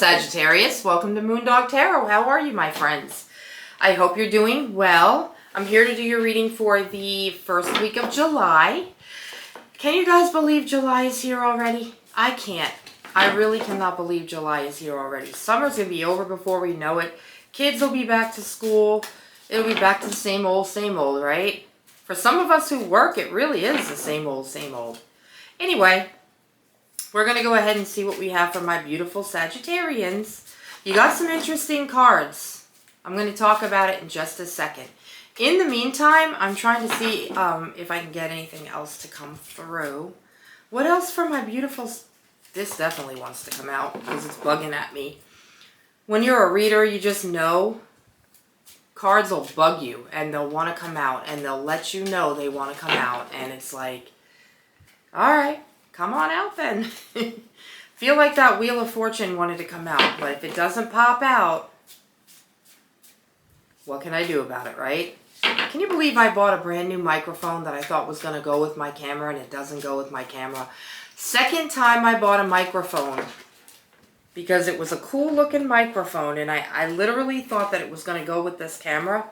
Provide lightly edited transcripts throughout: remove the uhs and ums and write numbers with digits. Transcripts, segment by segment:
Sagittarius, welcome to Moondog Tarot. How are you, my friends? I hope you're doing well. I'm here to do your reading for the first week of July. Can you guys believe July is here already? I can't. I really cannot believe July is here already. Summer's going to be over before we know it. Kids will be back to school. It'll be back to the same old, right? For some of us who work, it really is the same old. Anyway, we're going to go ahead and see what we have for my beautiful Sagittarians. You got some interesting cards. I'm going to talk about it in just a second. In the meantime, I'm trying to see if I can get anything else to come through. What else for my beautiful... This definitely wants to come out because it's bugging at me. When you're a reader, you just know cards will bug you and they'll want to come out and they'll let you know they want to come out. And it's like, all right. Come on out then. Feel like that Wheel of Fortune wanted to come out, but if it doesn't pop out, what can I do about it, right? Can you believe I bought a brand new microphone that I thought was going to go with my camera and it doesn't go with my camera? Second time I bought a microphone because it was a cool looking microphone and I literally thought that it was going to go with this camera.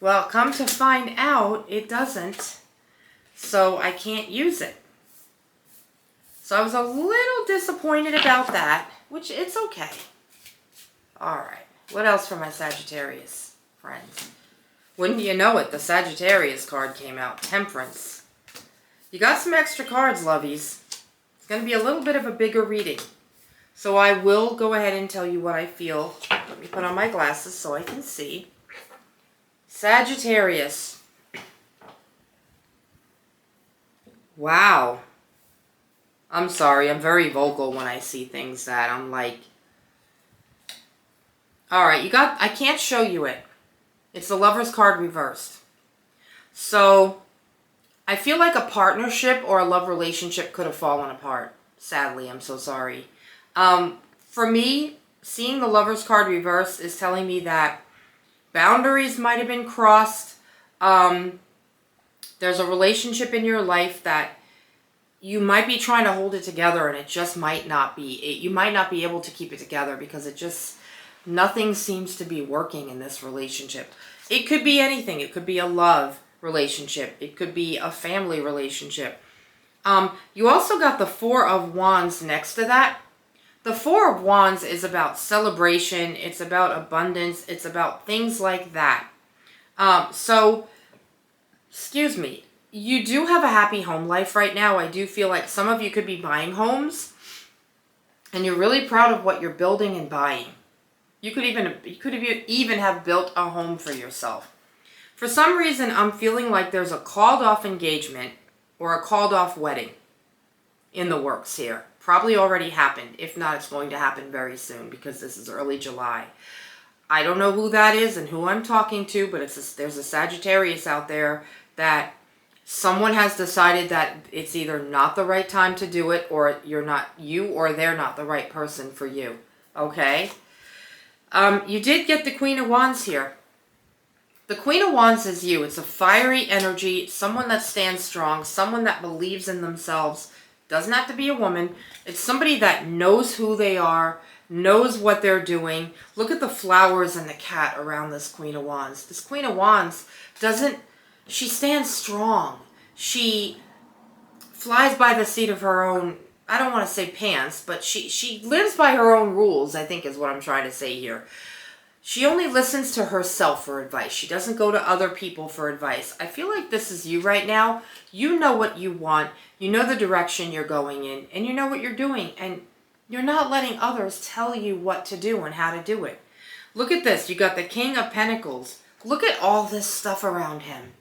Well, come to find out, it doesn't. So I can't use it. So I was a little disappointed about that, which it's okay. All right. What else for my Sagittarius friends? Wouldn't you know it, the Sagittarius card came out. Temperance. You got some extra cards, lovies. It's going to be a little bit of a bigger reading. So I will go ahead and tell you what I feel. Let me put on my glasses so I can see. Sagittarius. Wow. I'm sorry, I'm very vocal when I see things that I'm like, all right, I can't show you it. It's the Lover's card reversed. So I feel like a partnership or a love relationship could have fallen apart. Sadly, I'm so sorry. For me, seeing the Lover's card reversed is telling me that boundaries might have been crossed. There's a relationship in your life that you might be trying to hold it together and it just might not be. You might not be able to keep it together because nothing seems to be working in this relationship. It could be anything. It could be a love relationship. It could be a family relationship. You also got the Four of Wands next to that. The Four of Wands is about celebration. It's about abundance. It's about things like that. Excuse me. You do have a happy home life right now. I do feel like some of you could be buying homes and you're really proud of what you're building and buying. You could even have built a home for yourself. For some reason, I'm feeling like there's a called off engagement or a called off wedding in the works here. Probably already happened. If not, it's going to happen very soon because this is early July. I don't know who that is and who I'm talking to, but there's a Sagittarius out there that someone has decided that it's either not the right time to do it or they're not the right person for you. Okay? You did get the Queen of Wands here. The Queen of Wands is you. It's a fiery energy, someone that stands strong, someone that believes in themselves. Doesn't have to be a woman. It's somebody that knows who they are, knows what they're doing. Look at the flowers and the cat around this Queen of Wands. This Queen of Wands she stands strong. She flies by the seat of her own, I don't want to say pants, but she lives by her own rules, I think is what I'm trying to say here. She only listens to herself for advice. She doesn't go to other people for advice. I feel like this is you right now. You know what you want. You know the direction you're going in, and you know what you're doing, and you're not letting others tell you what to do and how to do it. Look at this. You got the King of Pentacles. Look at all this stuff around him.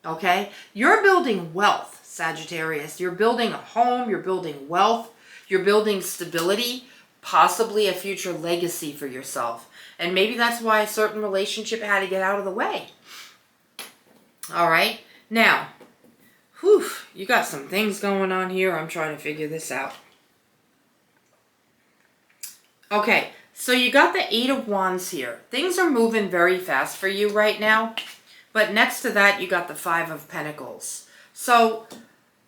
Okay? You're building wealth, Sagittarius. You're building a home. You're building wealth. You're building stability, possibly a future legacy for yourself. And maybe that's why a certain relationship had to get out of the way. All right? Now, you got some things going on here. I'm trying to figure this out. Okay, so you got the Eight of Wands here. Things are moving very fast for you right now. But next to that, you got the Five of Pentacles. So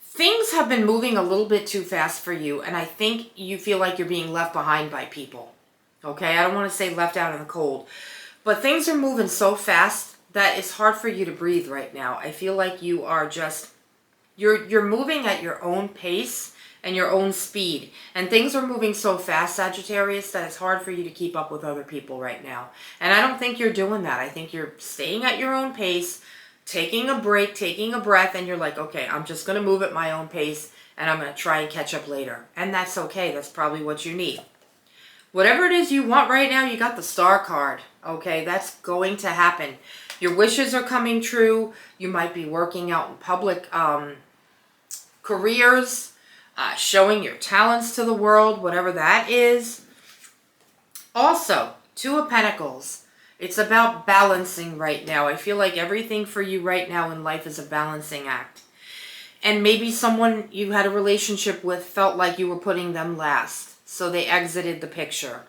things have been moving a little bit too fast for you, and I think you feel like you're being left behind by people. Okay, I don't want to say left out in the cold. But things are moving so fast that it's hard for you to breathe right now. I feel like you are just, you're moving at your own pace and your own speed. And things are moving so fast, Sagittarius, that it's hard for you to keep up with other people right now. And I don't think you're doing that. I think you're staying at your own pace, taking a break, taking a breath, and you're like, okay, I'm just going to move at my own pace, and I'm going to try and catch up later. And that's okay. That's probably what you need. Whatever it is you want right now, you got the Star card. Okay, that's going to happen. Your wishes are coming true. You might be working out in public careers, showing your talents to the world, whatever that is. Also, Two of Pentacles. It's about balancing right now. I feel like everything for you right now in life is a balancing act. And maybe someone you had a relationship with felt like you were putting them last, so they exited the picture.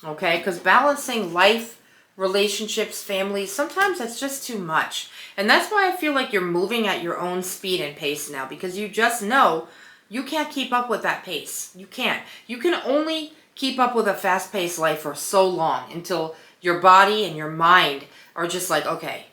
Okay? Because balancing life, relationships, families, sometimes that's just too much. And that's why I feel like you're moving at your own speed and pace now, because you just know you can't keep up with that pace. You can't. You can only keep up with a fast-paced life for so long until your body and your mind are just like, okay,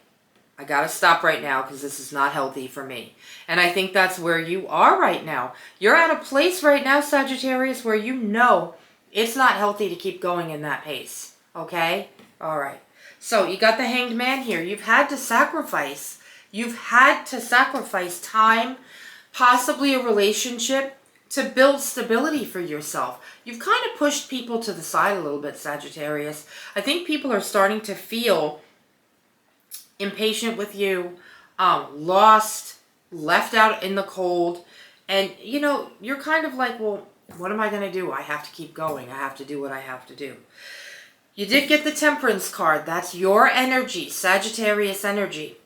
I gotta stop right now because this is not healthy for me. And I think that's where you are right now. You're at a place right now, Sagittarius, where you know it's not healthy to keep going in that pace. Okay? All right. So you got the Hanged Man here. You've had to sacrifice. You've had to sacrifice time, possibly a relationship, to build stability for yourself. You've kind of pushed people to the side a little bit, Sagittarius. I think people are starting to feel impatient with you, lost, left out in the cold. And, you know, you're kind of like, well, what am I going to do? I have to keep going. I have to do what I have to do. You did get the Temperance card. That's your energy, Sagittarius energy.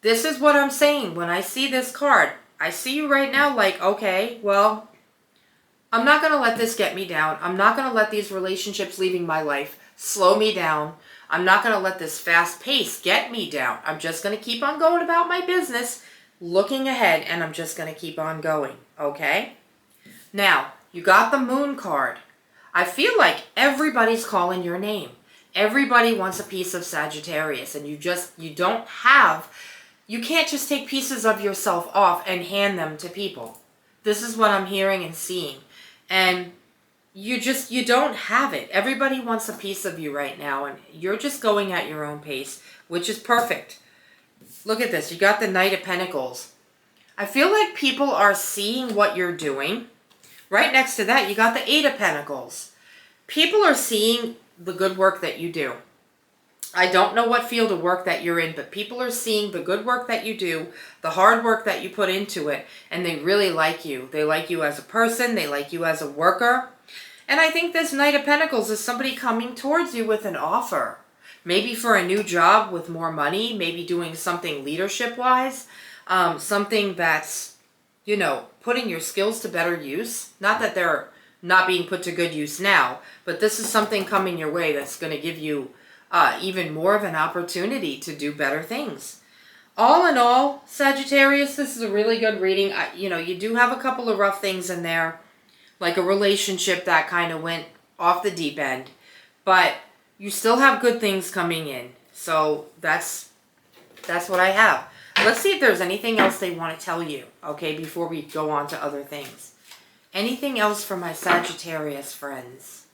This is what I'm saying. When I see this card, I see you right now like, okay, well, I'm not going to let this get me down. I'm not going to let these relationships leaving my life slow me down. I'm not going to let this fast pace get me down. I'm just going to keep on going about my business, looking ahead, and I'm just going to keep on going, okay? Now, you got the Moon card. I feel like everybody's calling your name. Everybody wants a piece of Sagittarius, and you can't just take pieces of yourself off and hand them to people. This is what I'm hearing and seeing. And you don't have it. Everybody wants a piece of you right now, and you're just going at your own pace, which is perfect. Look at this. You got the Knight of Pentacles. I feel like people are seeing what you're doing. Right next to that, you got the Eight of Pentacles. People are seeing the good work that you do. I don't know what field of work that you're in, but people are seeing the good work that you do, the hard work that you put into it, and they really like you. They like you as a person. They like you as a worker. And I think this Knight of Pentacles is somebody coming towards you with an offer. Maybe for a new job with more money, maybe doing something leadership-wise, something that's, you know, putting your skills to better use. Not that they're not being put to good use now, but this is something coming your way that's going to give you even more of an opportunity to do better things. All in all, Sagittarius, this is a really good reading. You do have a couple of rough things in there, like a relationship that kind of went off the deep end, but you still have good things coming in. So that's what I have. Let's see if there's anything else they want to tell you, okay, before we go on to other things. Anything else for my Sagittarius friends?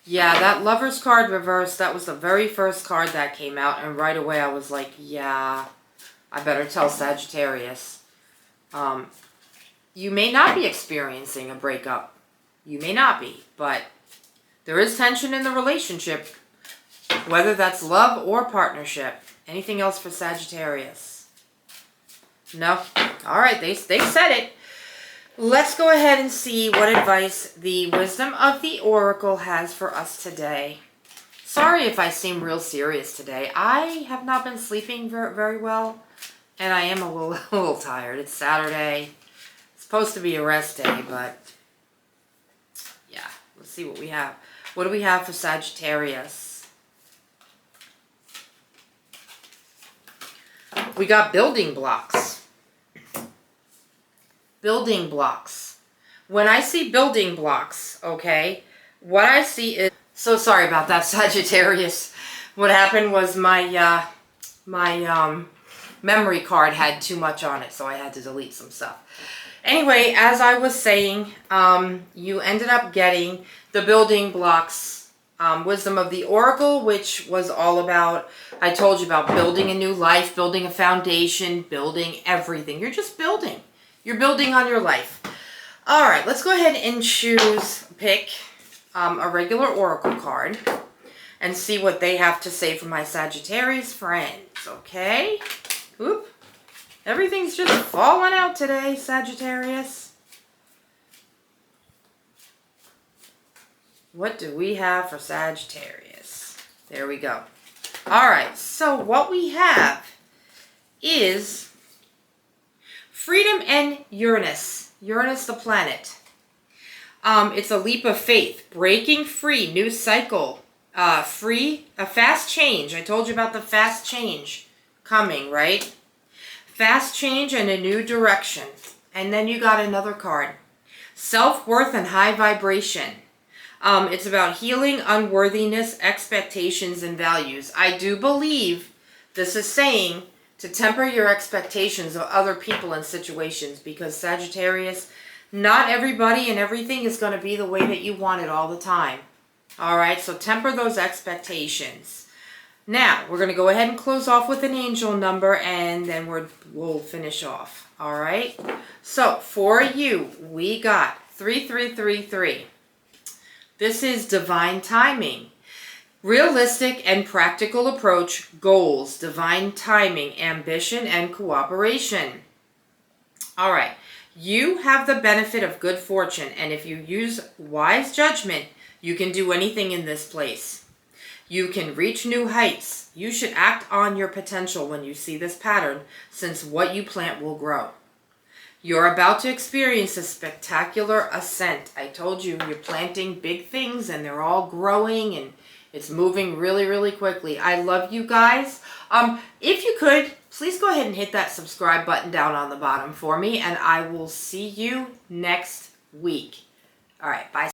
Yeah, that Lover's card reversed, that was the very first card that came out, and right away I was like, yeah, I better tell Sagittarius. You may not be experiencing a breakup. You may not be, but there is tension in the relationship, whether that's love or partnership. Anything else for Sagittarius? No? All right, they said it. Let's go ahead and see what advice the Wisdom of the Oracle has for us today. Sorry if I seem real serious today. I have not been sleeping very well, and I am a little tired. It's Saturday. It's supposed to be a rest day, but yeah, let's see what we have. What do we have for Sagittarius? We got building blocks. Building blocks. When I see building blocks, okay, what I see is, so sorry about that, Sagittarius. What happened was my memory card had too much on it, so I had to delete some stuff. Anyway, as I was saying, you ended up getting the building blocks, wisdom of the Oracle, which was all about, I told you about building a new life, building a foundation, building everything. You're just building. You're building on your life. All right, let's go ahead and pick a regular Oracle card and see what they have to say for my Sagittarius friends, okay? Oop. Everything's just falling out today, Sagittarius. What do we have for Sagittarius? There we go. All right, so what we have is freedom and Uranus. Uranus, the planet. It's a leap of faith. Breaking free, new cycle. A fast change. I told you about the fast change coming, right? Fast change and a new direction. And then you got another card. Self-worth and high vibration. It's about healing, unworthiness, expectations, and values. I do believe this is saying to temper your expectations of other people and situations, because Sagittarius, not everybody and everything is going to be the way that you want it all the time. All right, so temper those expectations. Now, we're going to go ahead and close off with an angel number, and then we'll finish off. All right, so for you, we got 3333. This is divine timing. Realistic and practical approach, goals, divine timing, ambition, and cooperation. All right, you have the benefit of good fortune, and if you use wise judgment, you can do anything in this place. You can reach new heights. You should act on your potential when you see this pattern, since what you plant will grow. You're about to experience a spectacular ascent. I told you, you're planting big things and they're all growing and it's moving really, really quickly. I love you guys. If you could, please go ahead and hit that subscribe button down on the bottom for me, and I will see you next week. All right, bye.